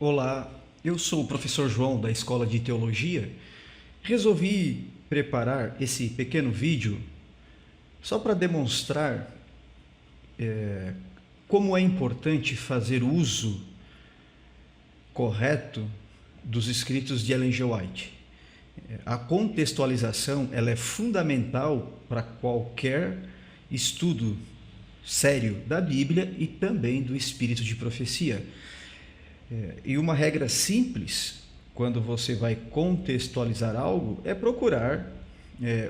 Olá, eu sou o professor João da Escola de Teologia. Resolvi preparar esse pequeno vídeo só para demonstrar como é importante fazer uso correto dos escritos de Ellen G. White. A contextualização ela é fundamental para qualquer estudo sério da Bíblia e também do espírito de profecia. E uma regra simples, quando você vai contextualizar algo, é procurar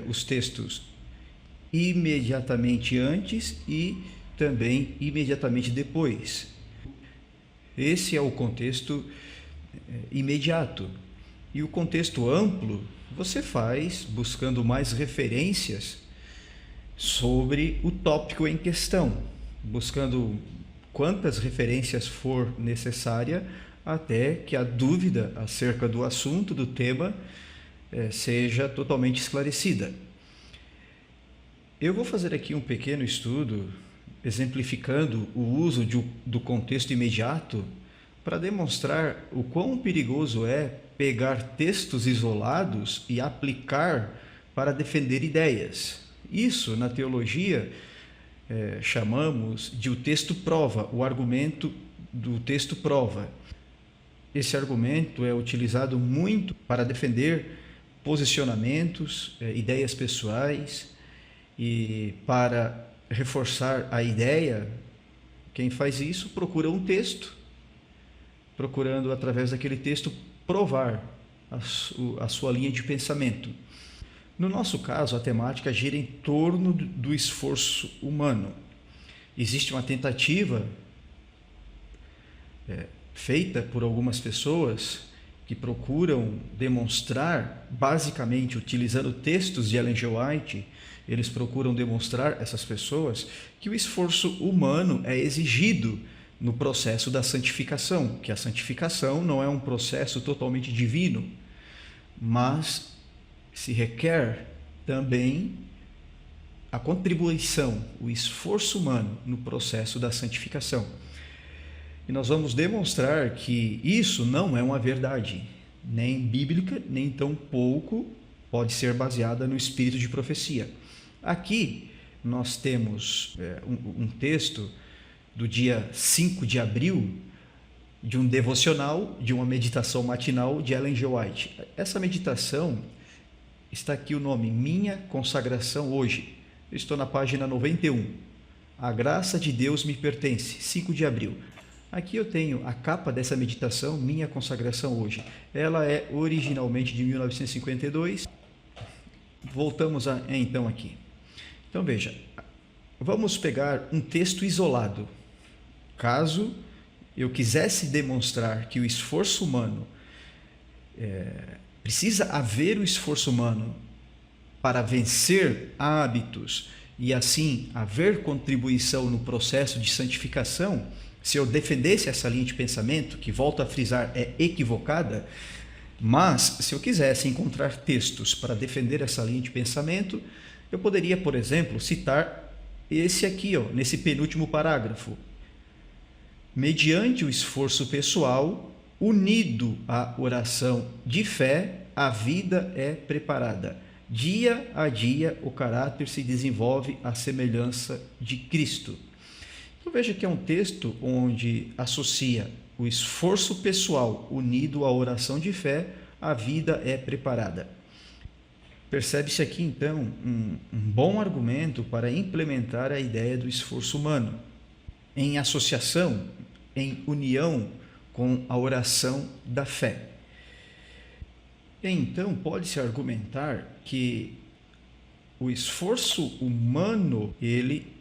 os textos imediatamente antes e também imediatamente depois. Esse é o contexto imediato. E o contexto amplo você faz buscando mais referências sobre o tópico em questão, buscando quantas referências for necessária até que a dúvida acerca do assunto, do tema, seja totalmente esclarecida. Eu vou fazer aqui um pequeno estudo exemplificando o uso do contexto imediato para demonstrar o quão perigoso é pegar textos isolados e aplicar para defender ideias. Isso, na teologia, chamamos de o texto prova, o argumento do texto prova. Esse argumento é utilizado muito para defender posicionamentos, ideias pessoais, e para reforçar a ideia, quem faz isso procura um texto, procurando através daquele texto provar a sua linha de pensamento. No nosso caso, a temática gira em torno do esforço humano. Existe uma tentativa feita por algumas pessoas que procuram demonstrar, basicamente utilizando textos de Ellen G. White, eles procuram demonstrar, essas pessoas, que o esforço humano é exigido no processo da santificação, que a santificação não é um processo totalmente divino, mas se requer também a contribuição, o esforço humano no processo da santificação. E nós vamos demonstrar que isso não é uma verdade, nem bíblica, nem tampouco pode ser baseada no espírito de profecia. Aqui nós temos um texto do dia 5 de abril, de um devocional, de uma meditação matinal de Ellen G. White. Essa meditação está aqui o nome, Minha Consagração Hoje. Eu estou na página 91. A graça de Deus me pertence, 5 de abril. Aqui eu tenho a capa dessa meditação, Minha Consagração Hoje. Ela é originalmente de 1952. Voltamos então aqui. Então veja, vamos pegar um texto isolado. Caso eu quisesse demonstrar que o esforço humano, precisa haver o esforço humano para vencer hábitos e assim haver contribuição no processo de santificação, se eu defendesse essa linha de pensamento, que volto a frisar é equivocada, mas se eu quisesse encontrar textos para defender essa linha de pensamento, eu poderia, por exemplo, citar esse aqui, nesse penúltimo parágrafo. Mediante o esforço pessoal, unido à oração de fé, a vida é preparada. Dia a dia, o caráter se desenvolve à semelhança de Cristo. Então veja que é um texto onde associa o esforço pessoal unido à oração de fé, a vida é preparada. Percebe-se aqui, então, um bom argumento para implementar a ideia do esforço humano, em associação, em união com a oração da fé. Então, pode-se argumentar que o esforço humano, ele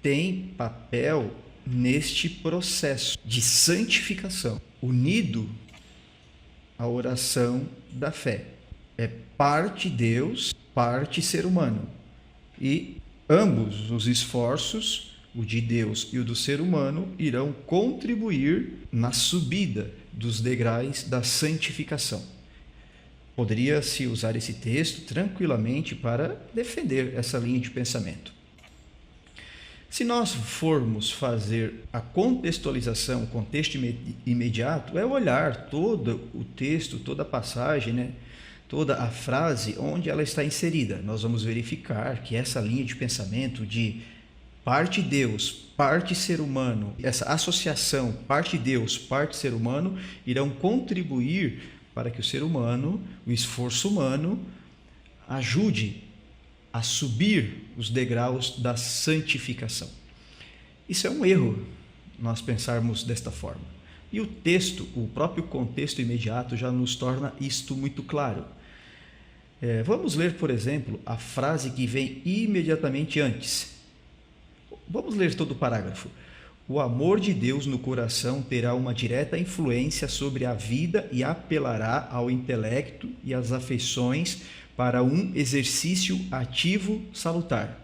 tem papel neste processo de santificação, unido à oração da fé. É parte Deus, parte ser humano. E ambos os esforços, o de Deus e o do ser humano, irão contribuir na subida dos degraus da santificação. Poderia-se usar esse texto tranquilamente para defender essa linha de pensamento. Se nós formos fazer a contextualização, o contexto imediato, é olhar todo o texto, toda a passagem, né? Toda a frase onde ela está inserida. Nós vamos verificar que essa linha de pensamento de parte Deus, parte ser humano, essa associação parte Deus, parte ser humano, irão contribuir para que o ser humano, o esforço humano, ajude a subir os degraus da santificação. Isso é um erro, nós pensarmos desta forma. E o texto, o próprio contexto imediato já nos torna isto muito claro. Vamos ler, por exemplo, a frase que vem imediatamente antes. Vamos ler todo o parágrafo. O amor de Deus no coração terá uma direta influência sobre a vida e apelará ao intelecto e às afeições para um exercício ativo salutar.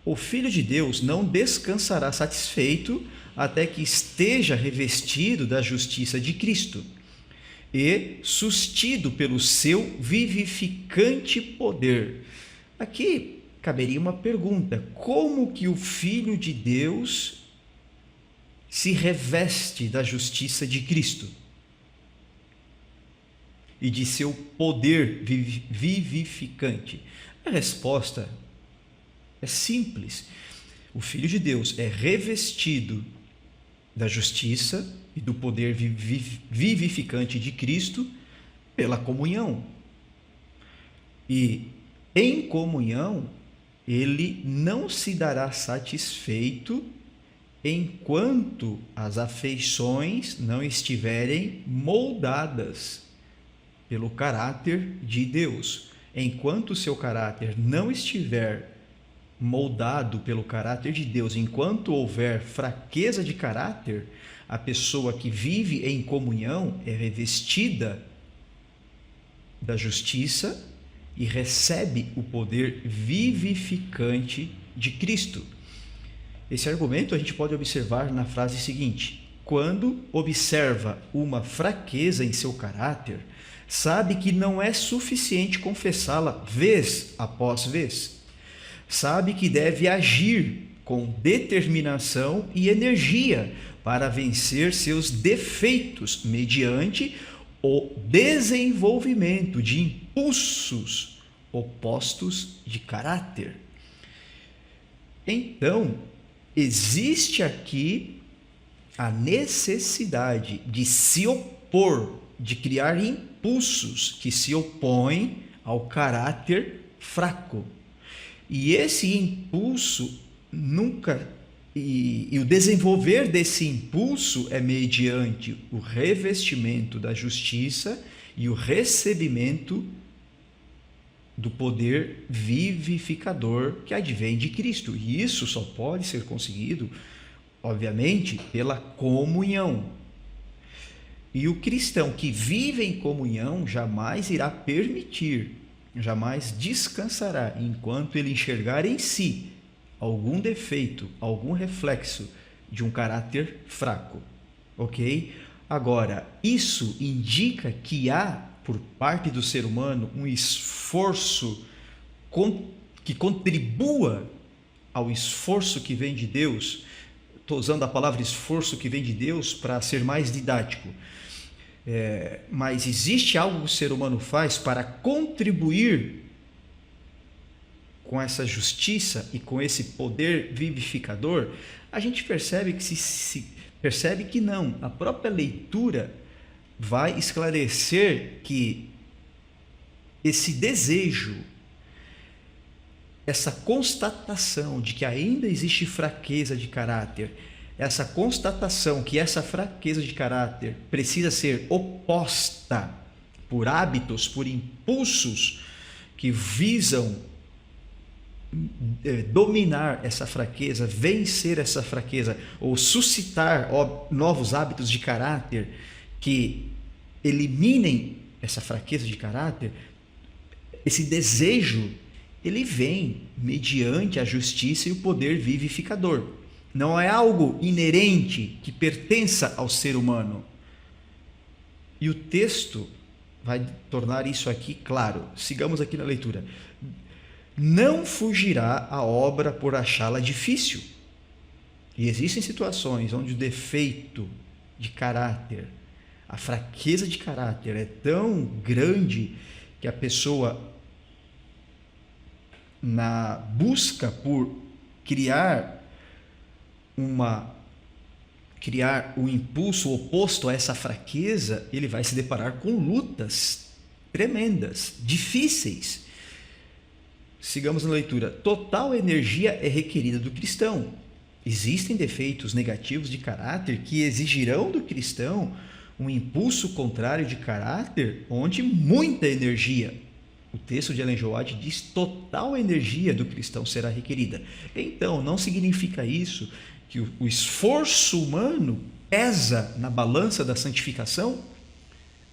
O Filho de Deus não descansará satisfeito até que esteja revestido da justiça de Cristo e sustido pelo seu vivificante poder. Aqui caberia uma pergunta: como que o Filho de Deus se reveste da justiça de Cristo e de seu poder vivificante? A resposta é simples. O Filho de Deus é revestido da justiça e do poder vivificante de Cristo pela comunhão. E em comunhão, ele não se dará satisfeito enquanto as afeições não estiverem moldadas pelo caráter de Deus. Enquanto o seu caráter não estiver moldado pelo caráter de Deus, enquanto houver fraqueza de caráter, a pessoa que vive em comunhão é revestida da justiça e recebe o poder vivificante de Cristo. Esse argumento a gente pode observar na frase seguinte: quando observa uma fraqueza em seu caráter, sabe que não é suficiente confessá-la vez após vez. Sabe que deve agir com determinação e energia para vencer seus defeitos mediante o desenvolvimento de impulsos opostos de caráter. Então, existe aqui a necessidade de se opor, de criar impulsos que se opõem ao caráter fraco. E esse impulso e o desenvolver desse impulso é mediante o revestimento da justiça e o recebimento do poder vivificador que advém de Cristo. E isso só pode ser conseguido, obviamente, pela comunhão. E o cristão que vive em comunhão jamais irá permitir, jamais descansará enquanto ele enxergar em si algum defeito, algum reflexo de um caráter fraco, ok? Agora, isso indica que há, por parte do ser humano, um esforço que contribua ao esforço que vem de Deus. Estou usando a palavra esforço que vem de Deus para ser mais didático. Mas existe algo que o ser humano faz para contribuir com essa justiça e com esse poder vivificador? A gente percebe que não. A própria leitura vai esclarecer que esse desejo, essa constatação de que ainda existe fraqueza de caráter, essa constatação que essa fraqueza de caráter precisa ser oposta por hábitos, por impulsos que visam dominar essa fraqueza, vencer essa fraqueza ou suscitar novos hábitos de caráter que eliminem essa fraqueza de caráter. Esse desejo, ele vem mediante a justiça e o poder vivificador. Não é algo inerente que pertença ao ser humano. E o texto vai tornar isso aqui claro. Sigamos aqui na leitura. Não fugirá a obra por achá-la difícil. E existem situações onde o defeito de caráter, a fraqueza de caráter é tão grande que a pessoa, na busca por criar um impulso oposto a essa fraqueza, ele vai se deparar com lutas tremendas, difíceis. Sigamos na leitura. Total energia é requerida do cristão. Existem defeitos negativos de caráter que exigirão do cristão um impulso contrário de caráter, onde muita energia. O texto de Ellen G. White diz: total energia do cristão será requerida. Então, não significa isso que o esforço humano pesa na balança da santificação?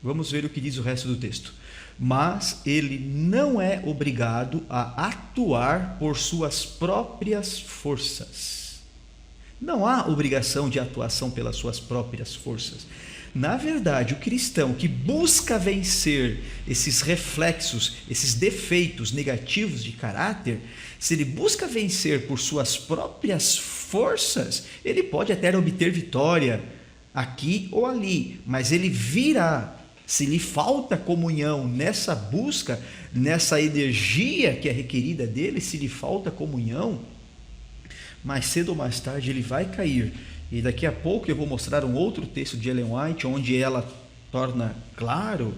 Vamos ver o que diz o resto do texto. Mas ele não é obrigado a atuar por suas próprias forças. Não há obrigação de atuação pelas suas próprias forças. Na verdade, o cristão que busca vencer esses reflexos, esses defeitos negativos de caráter, se ele busca vencer por suas próprias forças, ele pode até obter vitória aqui ou ali, mas ele virá. Se lhe falta comunhão nessa busca, nessa energia que é requerida dele, se lhe falta comunhão, mais cedo ou mais tarde ele vai cair. E daqui a pouco eu vou mostrar um outro texto de Ellen White, onde ela torna claro,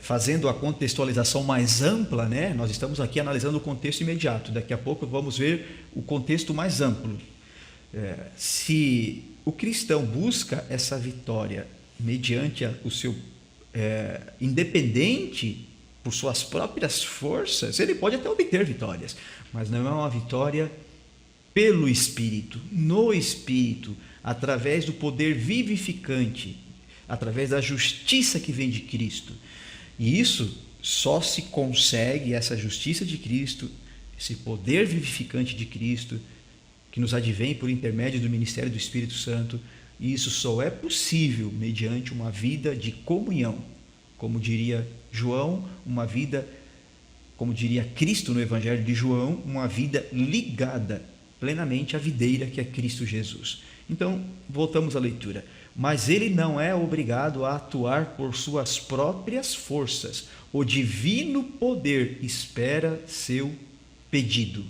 fazendo a contextualização mais ampla, né? Nós estamos aqui analisando o contexto imediato, daqui a pouco vamos ver o contexto mais amplo. Se o cristão busca essa vitória mediante o seu independente por suas próprias forças, ele pode até obter vitórias, mas não é uma vitória pelo Espírito, no Espírito, através do poder vivificante, através da justiça que vem de Cristo. E isso só se consegue, essa justiça de Cristo, esse poder vivificante de Cristo, que nos advém por intermédio do ministério do Espírito Santo, e isso só é possível mediante uma vida de comunhão. Como diria João, uma vida, como diria Cristo no Evangelho de João, uma vida ligada plenamente à videira que é Cristo Jesus. Então, voltamos à leitura. Mas ele não é obrigado a atuar por suas próprias forças. O divino poder espera seu pedido.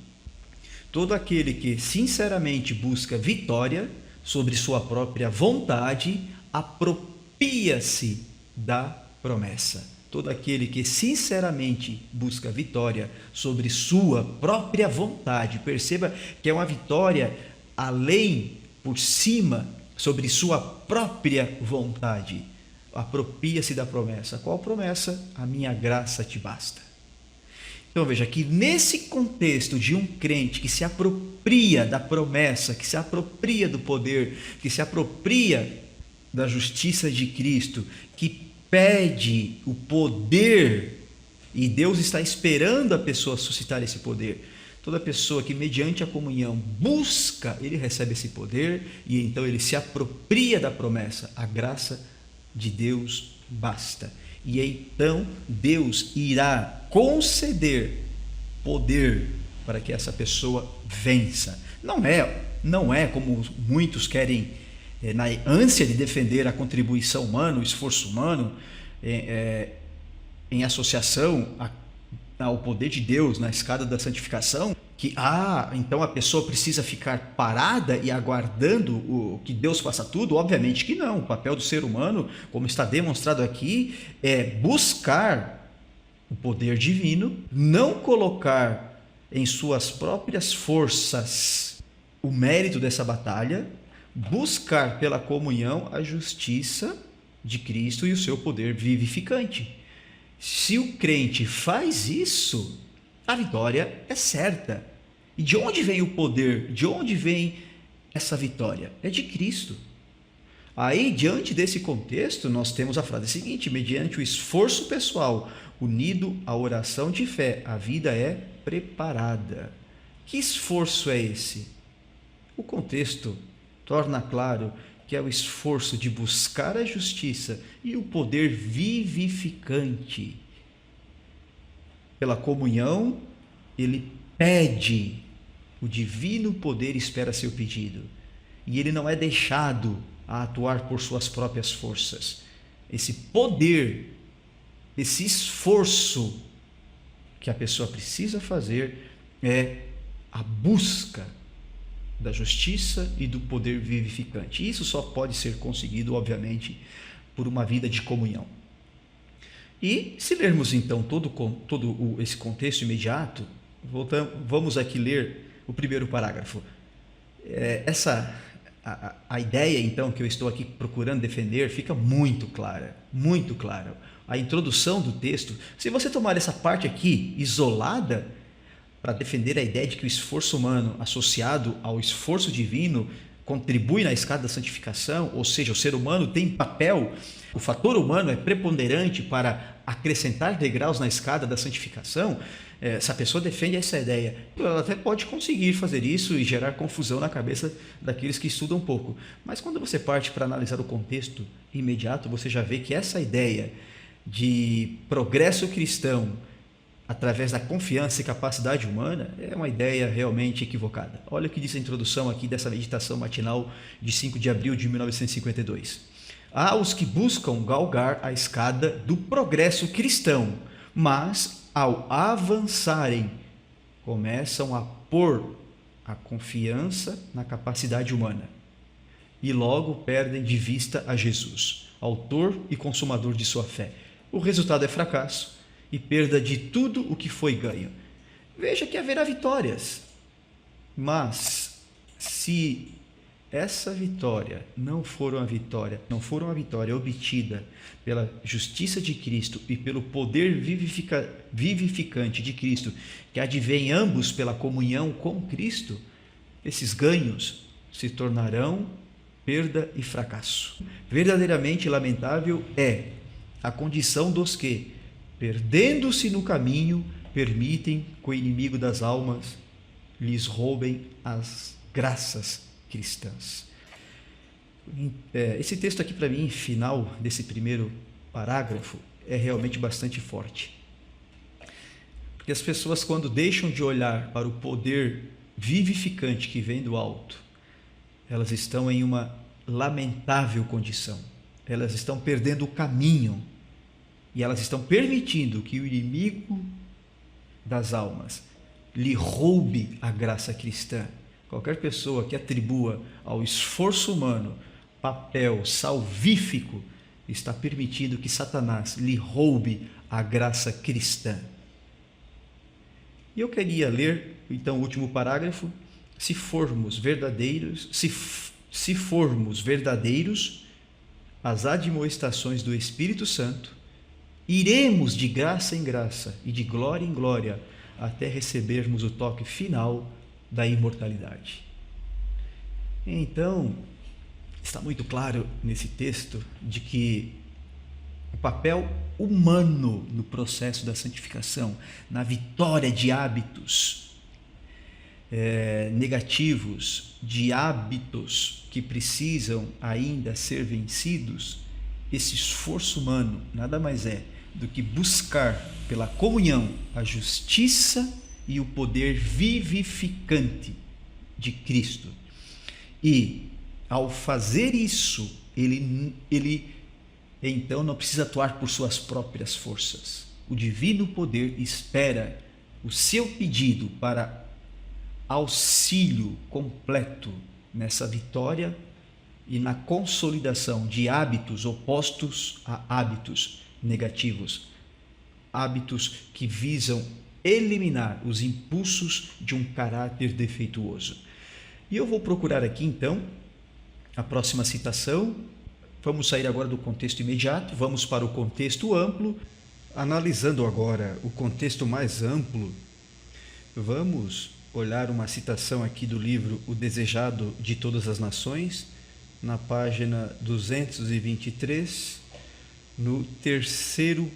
Todo aquele que sinceramente busca vitória sobre sua própria vontade, apropria-se da promessa. Todo aquele que sinceramente busca vitória sobre sua própria vontade, perceba que é uma vitória além, por cima, sobre sua própria vontade, apropria-se da promessa. Qual promessa? A minha graça te basta. Então veja que nesse contexto de um crente que se apropria da promessa, que se apropria do poder, que se apropria da justiça de Cristo, que pede o poder, e Deus está esperando a pessoa suscitar esse poder. Toda pessoa que mediante a comunhão busca, ele recebe esse poder e então ele se apropria da promessa. A graça de Deus basta. E então Deus irá conceder poder para que essa pessoa vença. Não é como muitos querem, na ânsia de defender a contribuição humana, o esforço humano, em associação ao poder de Deus na escada da santificação, que então a pessoa precisa ficar parada e aguardando que Deus faça tudo. Obviamente que não. O papel do ser humano, como está demonstrado aqui, é buscar o poder divino, não colocar em suas próprias forças o mérito dessa batalha, buscar pela comunhão a justiça de Cristo e o seu poder vivificante. Se o crente faz isso, a vitória é certa. E de onde vem o poder? De onde vem essa vitória? É de Cristo. Aí, diante desse contexto, nós temos a frase seguinte: mediante o esforço pessoal, unido à oração de fé, a vida é preparada. Que esforço é esse? O contexto torna claro que é o esforço de buscar a justiça e o poder vivificante. Pela comunhão, ele pede O divino poder espera seu pedido. E ele não é deixado a atuar por suas próprias forças. Esse poder, esse esforço que a pessoa precisa fazer é a busca da justiça e do poder vivificante. Isso só pode ser conseguido, obviamente, por uma vida de comunhão. E se lermos então todo esse contexto imediato, vamos aqui ler o primeiro parágrafo. A ideia então que eu estou aqui procurando defender fica muito clara, muito clara. A introdução do texto, se você tomar essa parte aqui isolada para defender a ideia de que o esforço humano associado ao esforço divino contribui na escada da santificação, ou seja, o ser humano tem papel, o fator humano é preponderante para acrescentar degraus na escada da santificação, se a pessoa defende essa ideia, ela até pode conseguir fazer isso e gerar confusão na cabeça daqueles que estudam um pouco. Mas quando você parte para analisar o contexto imediato, você já vê que essa ideia de progresso cristão através da confiança e capacidade humana é uma ideia realmente equivocada. Olha o que diz a introdução aqui dessa meditação matinal de 5 de abril de 1952. Há os que buscam galgar a escada do progresso cristão, mas ao avançarem começam a pôr a confiança na capacidade humana e logo perdem de vista a Jesus, autor e consumador de sua fé. O resultado é fracasso e perda de tudo o que foi ganho. Veja que haverá vitórias, mas se essa vitória não for uma vitória obtida pela justiça de Cristo e pelo poder vivificante de Cristo, que advém ambos pela comunhão com Cristo, esses ganhos se tornarão perda e fracasso. Verdadeiramente lamentável é a condição dos que, perdendo-se no caminho, permitem que o inimigo das almas lhes roubem as graças cristãs. Esse texto aqui, para mim, final desse primeiro parágrafo, é realmente bastante forte. Porque as pessoas, quando deixam de olhar para o poder vivificante que vem do alto, elas estão em uma lamentável condição. Elas estão perdendo o caminho e elas estão permitindo que o inimigo das almas lhe roube a graça cristã. Qualquer pessoa que atribua ao esforço humano papel salvífico está permitindo que Satanás lhe roube a graça cristã. E eu queria ler, então, o último parágrafo. Se formos verdadeiros, às admoestações do Espírito Santo, iremos de graça em graça e de glória em glória até recebermos o toque final da imortalidade. Então, está muito claro nesse texto de que o papel humano no processo da santificação, na vitória de hábitos negativos, de hábitos que precisam ainda ser vencidos, esse esforço humano nada mais é do que buscar pela comunhão a justiça e o poder vivificante de Cristo. E ao fazer isso, ele então não precisa atuar por suas próprias forças. O divino poder espera o seu pedido para auxílio completo nessa vitória e na consolidação de hábitos opostos a hábitos negativos, hábitos que visam eliminar os impulsos de um caráter defeituoso. E eu vou procurar aqui então a próxima citação. Vamos sair agora do contexto imediato, vamos para o contexto amplo. Analisando agora o contexto mais amplo, vamos olhar uma citação aqui do livro O Desejado de Todas as Nações, na página 223, no terceiro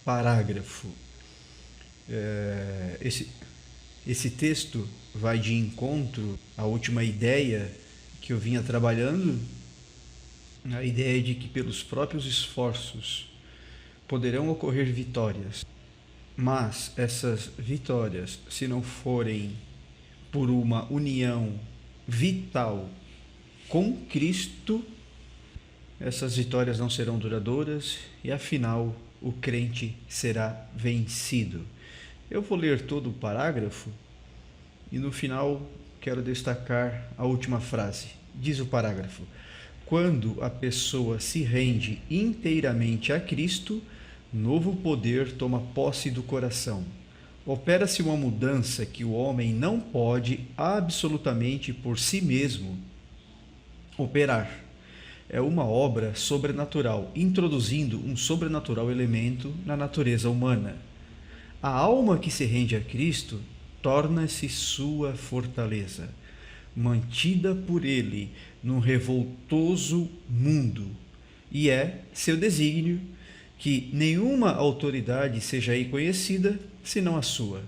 parágrafo. Esse texto vai de encontro à última ideia que eu vinha trabalhando, a ideia de que pelos próprios esforços poderão ocorrer vitórias, mas essas vitórias, se não forem por uma união vital com Cristo, essas vitórias não serão duradouras e, afinal, o crente será vencido. Eu vou ler todo o parágrafo e, no final, quero destacar a última frase. Diz o parágrafo: quando a pessoa se rende inteiramente a Cristo, novo poder toma posse do coração. Opera-se uma mudança que o homem não pode absolutamente por si mesmo operar. É uma obra sobrenatural, introduzindo um sobrenatural elemento na natureza humana. A alma que se rende a Cristo torna-se sua fortaleza, mantida por ele num revoltoso mundo, e é seu desígnio que nenhuma autoridade seja aí conhecida senão a sua.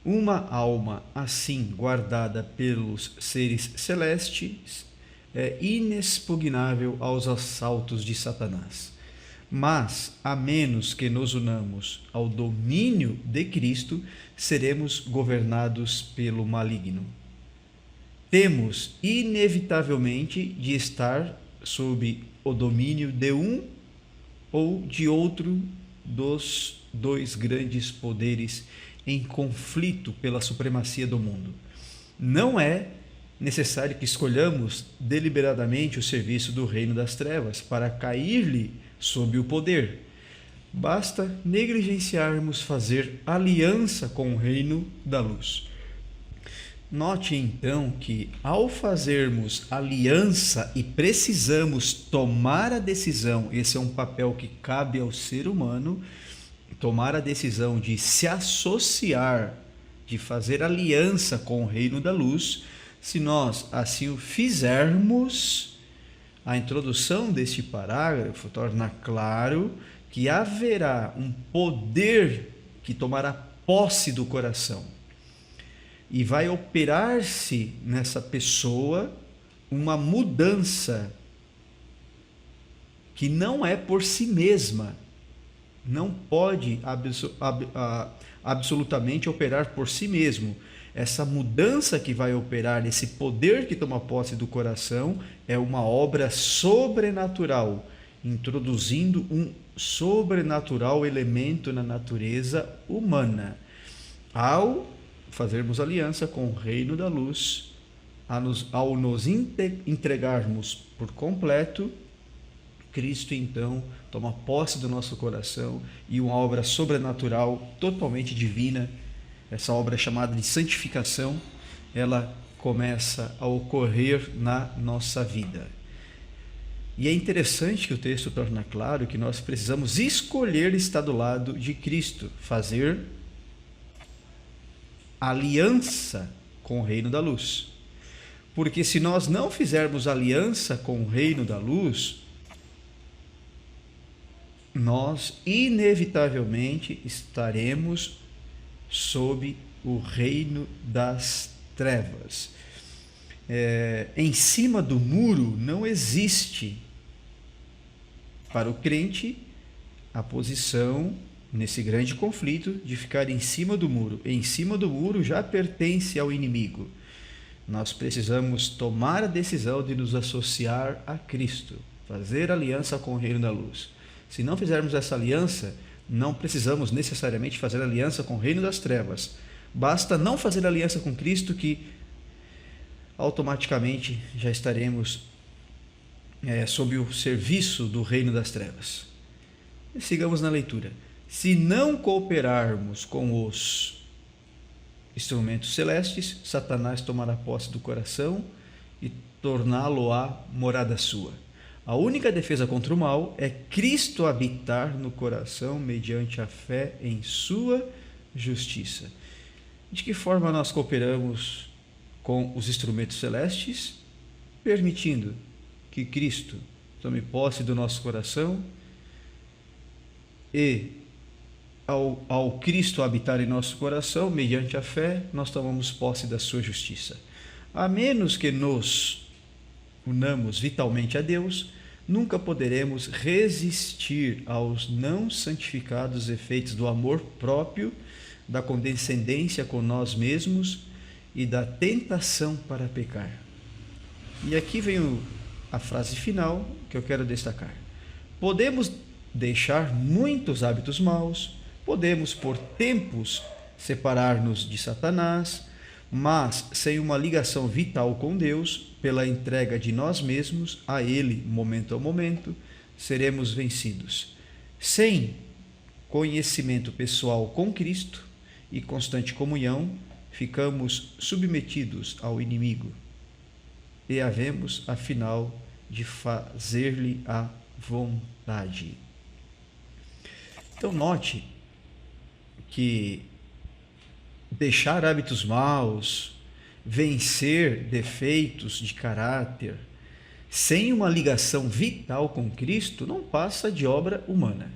Uma alma assim guardada pelos seres celestes é inexpugnável aos assaltos de Satanás. Mas, a menos que nos unamos ao domínio de Cristo, seremos governados pelo maligno. Temos, inevitavelmente, de estar sob o domínio de um ou de outro dos dois grandes poderes em conflito pela supremacia do mundo. Não é necessário que escolhamos deliberadamente o serviço do reino das trevas para cair-lhe sob o poder. Basta negligenciarmos fazer aliança com o reino da luz. Note então que, ao fazermos aliança e precisamos tomar a decisão, esse é um papel que cabe ao ser humano, tomar a decisão de se associar, de fazer aliança com o reino da luz. Se nós assim o fizermos, a introdução deste parágrafo torna claro que haverá um poder que tomará posse do coração e vai operar-se nessa pessoa uma mudança que não é por si mesma, não pode absolutamente operar por si mesmo. Essa mudança que vai operar, esse poder que toma posse do coração, é uma obra sobrenatural, introduzindo um sobrenatural elemento na natureza humana. Ao fazermos aliança com o reino da luz, ao nos entregarmos por completo, Cristo então toma posse do nosso coração e uma obra sobrenatural totalmente divina, essa obra chamada de santificação, ela começa a ocorrer na nossa vida. E é interessante que o texto torna claro que nós precisamos escolher estar do lado de Cristo, fazer aliança com o reino da luz. Porque se nós não fizermos aliança com o reino da luz, nós inevitavelmente estaremos sob o reino das trevas. Em cima do muro não existe para o crente a posição nesse grande conflito de ficar em cima do muro. Em cima do muro já pertence ao inimigo. Nós precisamos tomar a decisão de nos associar a Cristo, fazer aliança com o reino da luz. Se não fizermos essa aliança, não precisamos necessariamente fazer aliança com o reino das trevas. Basta não fazer aliança com Cristo que automaticamente já estaremos sob o serviço do reino das trevas. E sigamos na leitura. Se não cooperarmos com os instrumentos celestes, Satanás tomará posse do coração e torná-lo-á morada sua. A única defesa contra o mal é Cristo habitar no coração mediante a fé em sua justiça. De que forma nós cooperamos com os instrumentos celestes? Permitindo que Cristo tome posse do nosso coração e, ao Cristo habitar em nosso coração, mediante a fé, nós tomamos posse da sua justiça. A menos que nos unamos vitalmente a Deus, nunca poderemos resistir aos não santificados efeitos do amor próprio, da condescendência com nós mesmos e da tentação para pecar. E aqui vem a frase final que eu quero destacar. Podemos deixar muitos hábitos maus, podemos por tempos separar-nos de Satanás, mas sem uma ligação vital com Deus, pela entrega de nós mesmos a Ele, momento a momento, seremos vencidos. Sem conhecimento pessoal com Cristo e constante comunhão, ficamos submetidos ao inimigo e havemos, afinal, de fazer-lhe a vontade. Então, note que deixar hábitos maus, vencer defeitos de caráter, sem uma ligação vital com Cristo, não passa de obra humana.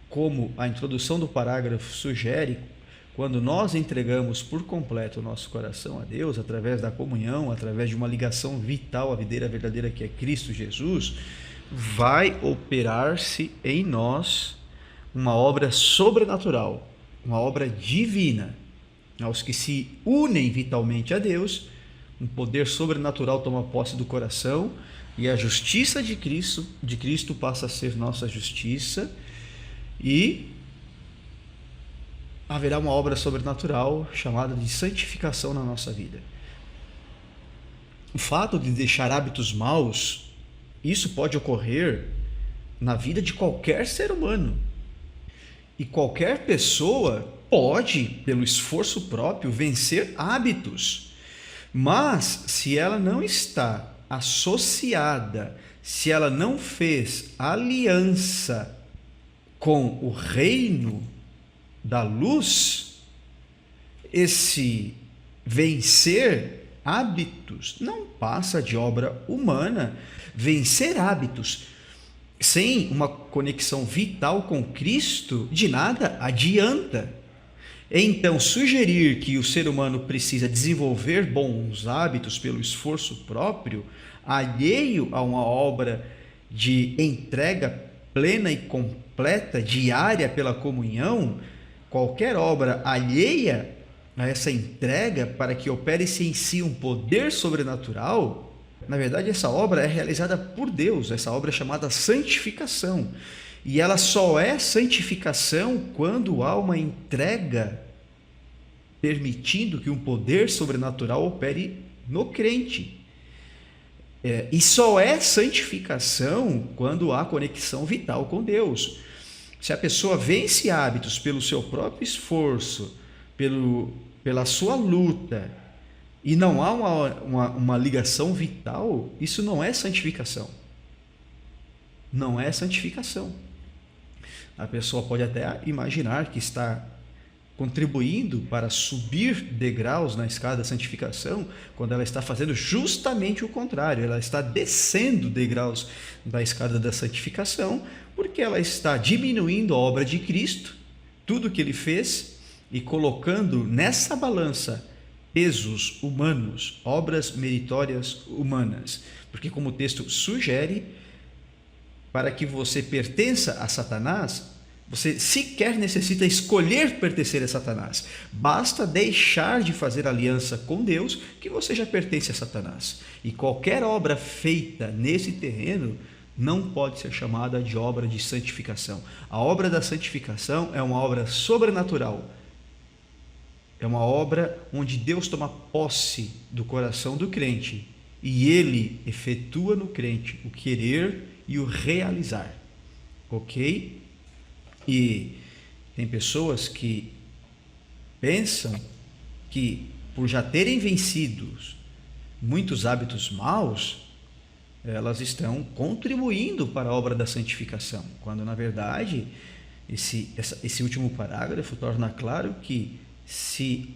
Como a introdução do parágrafo sugere, quando nós entregamos por completo o nosso coração a Deus, através da comunhão, através de uma ligação vital à videira verdadeira que é Cristo Jesus, vai operar-se em nós uma obra sobrenatural, uma obra divina. Aos que se unem vitalmente a Deus, um poder sobrenatural toma posse do coração e a justiça de Cristo passa a ser nossa justiça e haverá uma obra sobrenatural chamada de santificação na nossa vida. O fato de deixar hábitos maus, isso pode ocorrer na vida de qualquer ser humano. E qualquer pessoa pode, pelo esforço próprio, vencer hábitos. Mas, se ela não está associada, se ela não fez aliança com o reino da luz, esse vencer hábitos não passa de obra humana. Vencer hábitos sem uma conexão vital com Cristo, de nada adianta. Então, sugerir que o ser humano precisa desenvolver bons hábitos pelo esforço próprio, alheio a uma obra de entrega plena e completa, diária pela comunhão, qualquer obra alheia a essa entrega para que opere-se em si um poder sobrenatural, na verdade essa obra é realizada por Deus, essa obra é chamada santificação. E ela só é santificação quando há uma entrega permitindo que um poder sobrenatural opere no crente. E só é santificação quando há conexão vital com Deus. Se a pessoa vence hábitos pelo seu próprio esforço, pela sua luta, e não há uma ligação vital, isso não é santificação. Não é santificação. A pessoa pode até imaginar que está contribuindo para subir degraus na escada da santificação, quando ela está fazendo justamente o contrário. Ela está descendo degraus da escada da santificação, porque ela está diminuindo a obra de Cristo, tudo que ele fez, e colocando nessa balança pesos humanos, obras meritórias humanas. Porque, como o texto sugere, para que você pertença a Satanás, você sequer necessita escolher pertencer a Satanás. Basta deixar de fazer aliança com Deus que você já pertence a Satanás. E qualquer obra feita nesse terreno não pode ser chamada de obra de santificação. A obra da santificação é uma obra sobrenatural. É uma obra onde Deus toma posse do coração do crente e ele efetua no crente o querer e o realizar. Ok? E tem pessoas que pensam que, por já terem vencido muitos hábitos maus, elas estão contribuindo para a obra da santificação, quando na verdade esse último parágrafo torna claro que se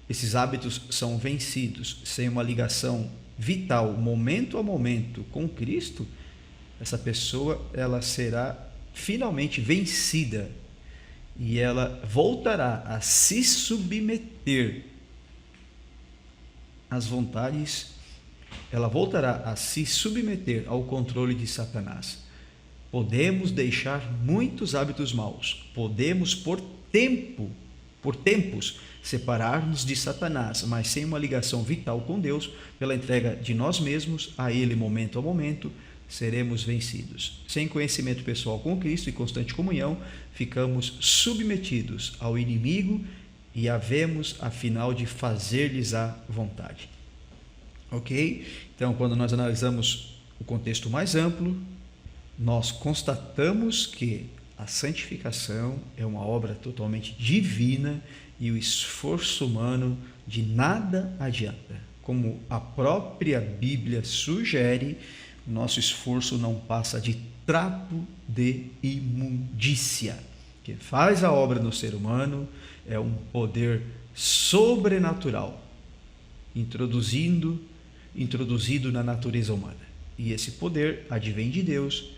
esses hábitos são vencidos sem uma ligação vital, momento a momento, com Cristo, essa pessoa ela será finalmente vencida e ela voltará a se submeter às vontades, ela voltará a se submeter ao controle de Satanás. Podemos deixar muitos hábitos maus, podemos por por tempos, separar-nos de Satanás, mas sem uma ligação vital com Deus, pela entrega de nós mesmos a Ele momento a momento, seremos vencidos. Sem conhecimento pessoal com Cristo e constante comunhão, ficamos submetidos ao inimigo e havemos, afinal, de fazer-lhes a vontade. Ok? Então, quando nós analisamos o contexto mais amplo, nós constatamos que a santificação é uma obra totalmente divina e o esforço humano de nada adianta. Como a própria Bíblia sugere, o nosso esforço não passa de trapo de imundícia. Quem faz a obra no ser humano é um poder sobrenatural, introduzido na natureza humana. E esse poder advém de Deus,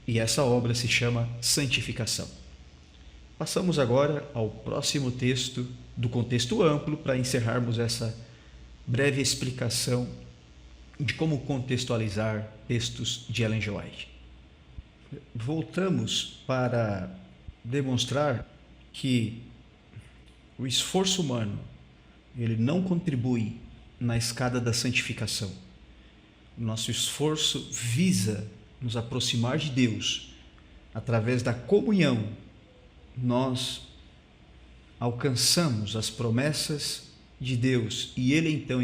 e essa obra se chama santificação. Passamos agora ao próximo texto do contexto amplo para encerrarmos essa breve explicação de como contextualizar textos de Ellen G. White. Voltamos para demonstrar que o esforço humano ele não contribui na escada da santificação. O nosso esforço visa nos aproximar de Deus. Através da comunhão, nós alcançamos as promessas de Deus e Ele então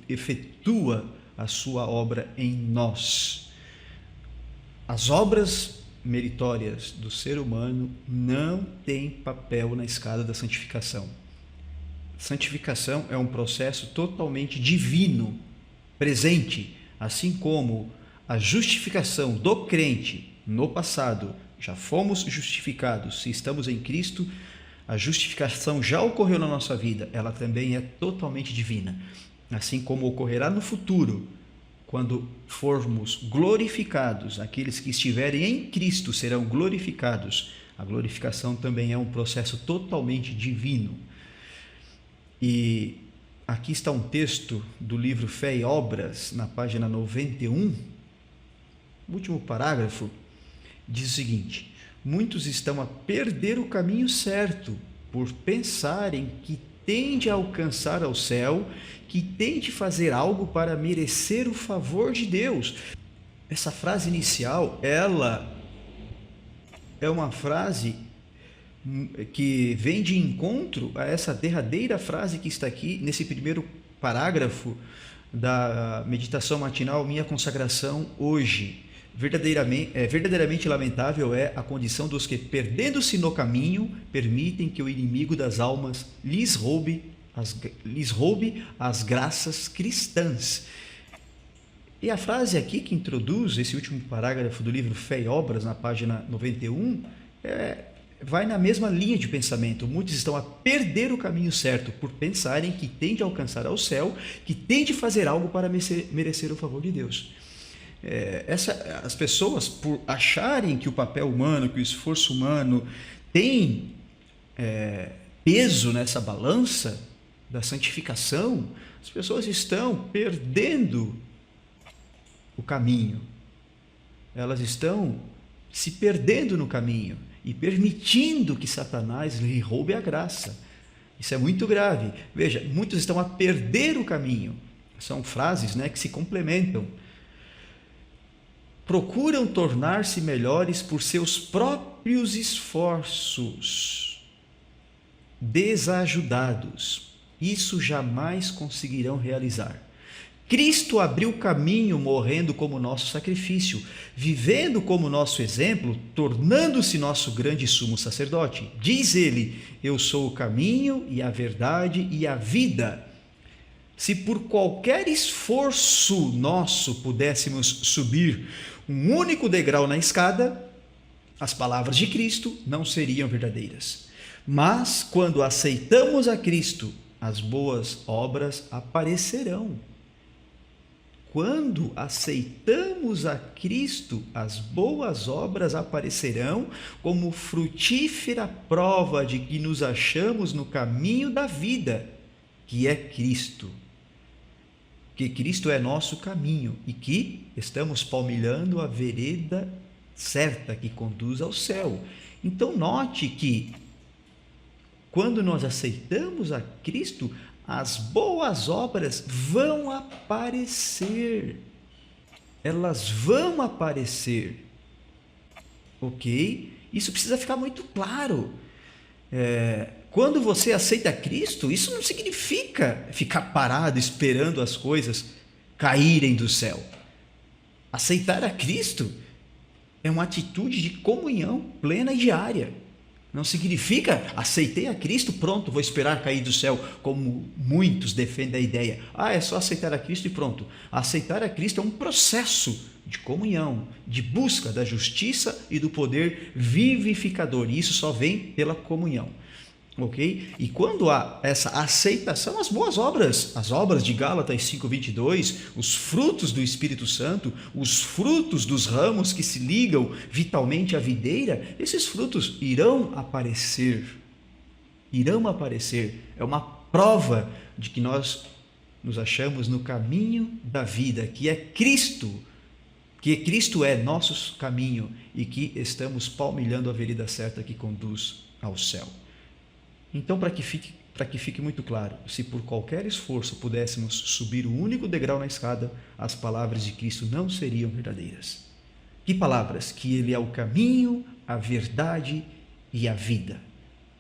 efetua a sua obra em nós. As obras meritórias do ser humano não têm papel na escada da santificação. Santificação é um processo totalmente divino, presente, assim como a justificação do crente no passado. Já fomos justificados, se estamos em Cristo, a justificação já ocorreu na nossa vida, ela também é totalmente divina. Assim como ocorrerá no futuro, quando formos glorificados, aqueles que estiverem em Cristo serão glorificados. A glorificação também é um processo totalmente divino. E aqui está um texto do livro Fé e Obras, na página 91, o último parágrafo, diz o seguinte: muitos estão a perder o caminho certo por pensarem que têm de alcançar ao céu, que têm de fazer algo para merecer o favor de Deus. Essa frase inicial, ela é uma frase que vem de encontro a essa derradeira frase que está aqui nesse primeiro parágrafo da meditação matinal, Minha Consagração Hoje. Verdadeiramente lamentável é a condição dos que, perdendo-se no caminho, permitem que o inimigo das almas lhes roube as graças cristãs. E a frase aqui que introduz esse último parágrafo do livro Fé e Obras, na página 91, vai na mesma linha de pensamento. Muitos estão a perder o caminho certo por pensarem que têm de alcançar ao céu, que têm de fazer algo para merecer o favor de Deus. As pessoas, por acharem que o papel humano, que o esforço humano tem peso nessa balança da santificação, as pessoas estão perdendo o caminho. Elas estão se perdendo no caminho e permitindo que Satanás lhe roube a graça. Isso é muito grave. Veja, muitos estão a perder o caminho. São frases, que se complementam. Procuram tornar-se melhores por seus próprios esforços, desajudados. Isso jamais conseguirão realizar. Cristo abriu caminho morrendo como nosso sacrifício, vivendo como nosso exemplo, tornando-se nosso grande sumo sacerdote. Diz ele: eu sou o caminho e a verdade e a vida. Se por qualquer esforço nosso pudéssemos subir um único degrau na escada, as palavras de Cristo não seriam verdadeiras. Mas quando aceitamos a Cristo, as boas obras aparecerão. Quando aceitamos a Cristo, as boas obras aparecerão como frutífera prova de que nos achamos no caminho da vida, que é Cristo. Que Cristo é nosso caminho e que estamos palmilhando a vereda certa que conduz ao céu. Então note que Quando nós aceitamos a Cristo, as boas obras vão aparecer. Elas vão aparecer. Ok? Isso precisa ficar muito claro. Quando você aceita Cristo, isso não significa ficar parado esperando as coisas caírem do céu. Aceitar a Cristo é uma atitude de comunhão plena e diária. Não significa aceitei a Cristo, pronto, vou esperar cair do céu, como muitos defendem a ideia. É só aceitar a Cristo e pronto. Aceitar a Cristo é um processo de comunhão, de busca da justiça e do poder vivificador. E isso só vem pela comunhão. Ok? E quando há essa aceitação, as boas obras, as obras de Gálatas 5:22, os frutos do Espírito Santo, os frutos dos ramos que se ligam vitalmente à videira, esses frutos irão aparecer. Irão aparecer. É uma prova de que nós nos achamos no caminho da vida, que é Cristo, que Cristo é nosso caminho e que estamos palmilhando a vereda certa que conduz ao céu. Então, para que fique muito claro, se por qualquer esforço pudéssemos subir o único degrau na escada, as palavras de Cristo não seriam verdadeiras. Que palavras? Que Ele é o caminho, a verdade e a vida.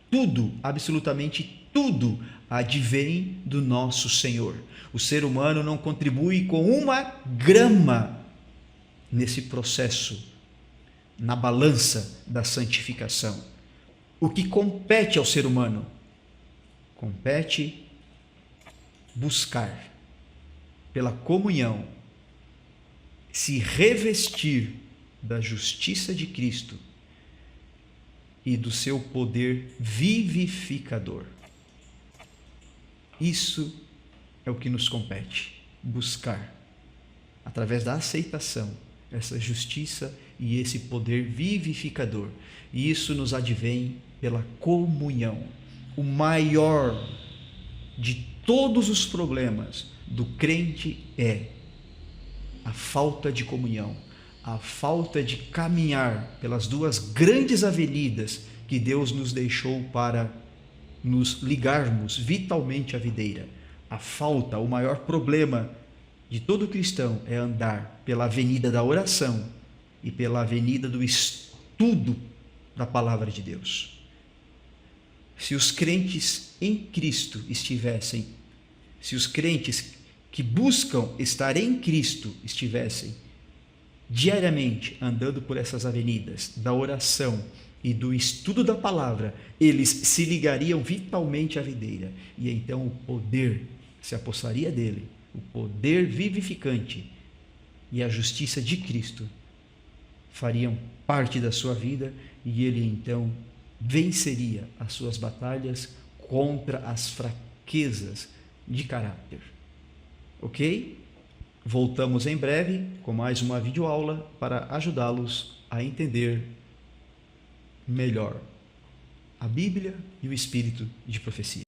Tudo, absolutamente tudo, advém do nosso Senhor. O ser humano não contribui com uma grama nesse processo, na balança da santificação. O que compete ao ser humano? Compete buscar, pela comunhão, se revestir da justiça de Cristo e do seu poder vivificador. Isso é o que nos compete, buscar, através da aceitação, essa justiça e esse poder vivificador. E isso nos advém pela comunhão. O maior de todos os problemas do crente é a falta de comunhão, a falta de caminhar pelas duas grandes avenidas que Deus nos deixou para nos ligarmos vitalmente à videira. A falta, o maior problema de todo cristão é andar pela avenida da oração e pela avenida do estudo da palavra de Deus. Se os crentes em Cristo estivessem, se os crentes que buscam estar em Cristo estivessem diariamente andando por essas avenidas da oração e do estudo da palavra, eles se ligariam vitalmente à videira e então o poder se apossaria dele, o poder vivificante e a justiça de Cristo fariam parte da sua vida e ele então venceria as suas batalhas contra as fraquezas de caráter. Ok? Voltamos em breve com mais uma videoaula para ajudá-los a entender melhor a Bíblia e o espírito de profecia.